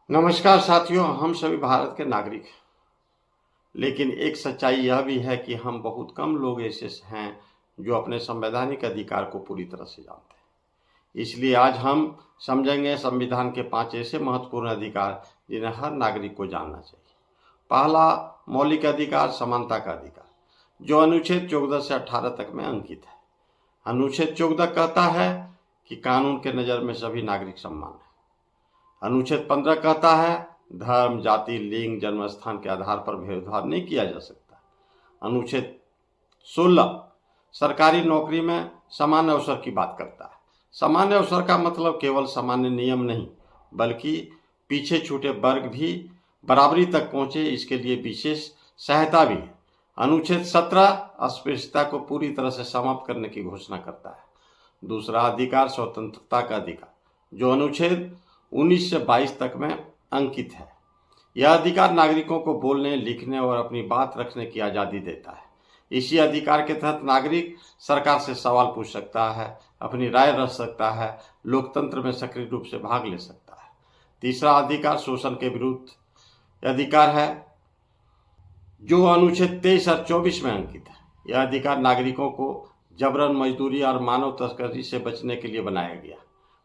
नमस्कार साथियों, हम सभी भारत के नागरिक हैं। लेकिन एक सच्चाई यह भी है कि हम बहुत कम लोग ऐसे हैं जो अपने संवैधानिक अधिकार को पूरी तरह से जानते हैं। इसलिए आज हम समझेंगे संविधान के 5 ऐसे महत्वपूर्ण अधिकार जिन्हें हर नागरिक को जानना चाहिए। पहला, मौलिक अधिकार, समानता का अधिकार, जो अनुच्छेद 14 से 18 तक में अंकित है। अनुच्छेद 14 कहता है कि कानून के नज़र में सभी नागरिक समान हैं। अनुच्छेद 15 कहता है धर्म, जाति, लिंग, जन्मस्थान के आधार पर भेदभाव नहीं किया जा सकता। अनुच्छेद 16 सरकारी नौकरी में समान अवसर की बात करता है। सामान्य अवसर का मतलब केवल सामान्य नियम नहीं, बल्कि पीछे छूटे वर्ग भी बराबरी तक पहुंचे, इसके लिए विशेष सहायता भी है। अनुच्छेद 17 अस्पृश्यता को पूरी तरह से समाप्त करने की घोषणा करता है। दूसरा अधिकार, स्वतंत्रता का अधिकार, जो अनुच्छेद 19 से 22 तक में अंकित है। यह अधिकार नागरिकों को बोलने, लिखने और अपनी बात रखने की आज़ादी देता है। इसी अधिकार के तहत नागरिक सरकार से सवाल पूछ सकता है, अपनी राय रख सकता है, लोकतंत्र में सक्रिय रूप से भाग ले सकता है। तीसरा अधिकार, शोषण के विरुद्ध अधिकार है, जो अनुच्छेद 23 और 24 में अंकित है। यह अधिकार नागरिकों को जबरन, मजदूरी और मानव तस्करी से बचने के लिए बनाया गया।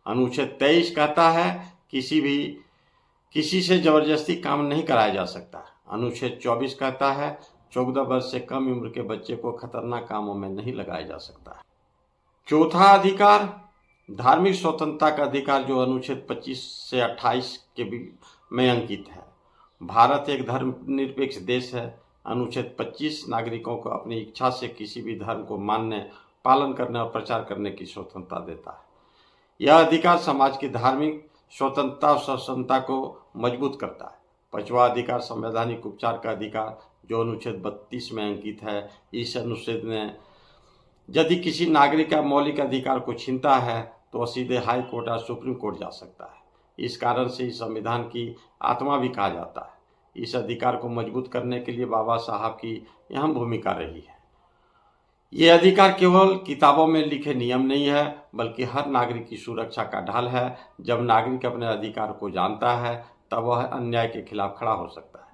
अनुच्छेद 23 कहता है किसी से जबरदस्ती काम नहीं कराया जा सकता। अनुच्छेद 24 कहता है 14 वर्ष से कम उम्र के बच्चे को खतरनाक कामों में नहीं लगाया जा सकता। चौथा अधिकार, धार्मिक स्वतंत्रता का अधिकार, जो अनुच्छेद 25 से 28 में अंकित है। भारत एक धर्मनिरपेक्ष देश है। अनुच्छेद 25 नागरिकों को अपनी इच्छा से किसी भी धर्म को मानने, पालन करने और प्रचार करने की स्वतंत्रता देता है। यह अधिकार समाज की धार्मिक स्वतंत्रता और सहिष्णुता को मजबूत करता है। पांचवा अधिकार, संवैधानिक उपचार का अधिकार, जो अनुच्छेद 32 में अंकित है। इस अनुच्छेद ने यदि किसी नागरिक का मौलिक अधिकार को छीनता है तो वह सीधे हाई कोर्ट और सुप्रीम कोर्ट जा सकता है। इस कारण से इस संविधान की आत्मा भी कहा जाता है। इस अधिकार को मजबूत करने के लिए बाबा साहब की अहम भूमिका रही है। ये अधिकार केवल किताबों में लिखे नियम नहीं है, बल्कि हर नागरिक की सुरक्षा का ढाल है। जब नागरिक अपने अधिकार को जानता है तब वह अन्याय के खिलाफ खड़ा हो सकता है।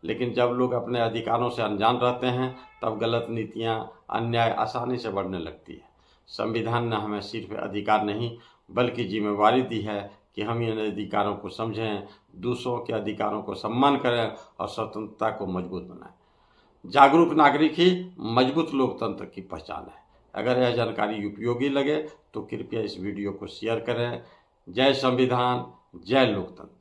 लेकिन जब लोग अपने अधिकारों से अनजान रहते हैं तब गलत नीतियां, अन्याय आसानी से बढ़ने लगती है। संविधान ने हमें सिर्फ अधिकार नहीं बल्कि जिम्मेवारी दी है कि हम इन अधिकारों को समझें, दूसरों के अधिकारों को सम्मान करें और स्वतंत्रता को मजबूत बनाएं। जागरूक नागरिक ही मजबूत लोकतंत्र की पहचान है। अगर यह जानकारी उपयोगी लगे तो कृपया इस वीडियो को शेयर करें। जय संविधान, जय लोकतंत्र।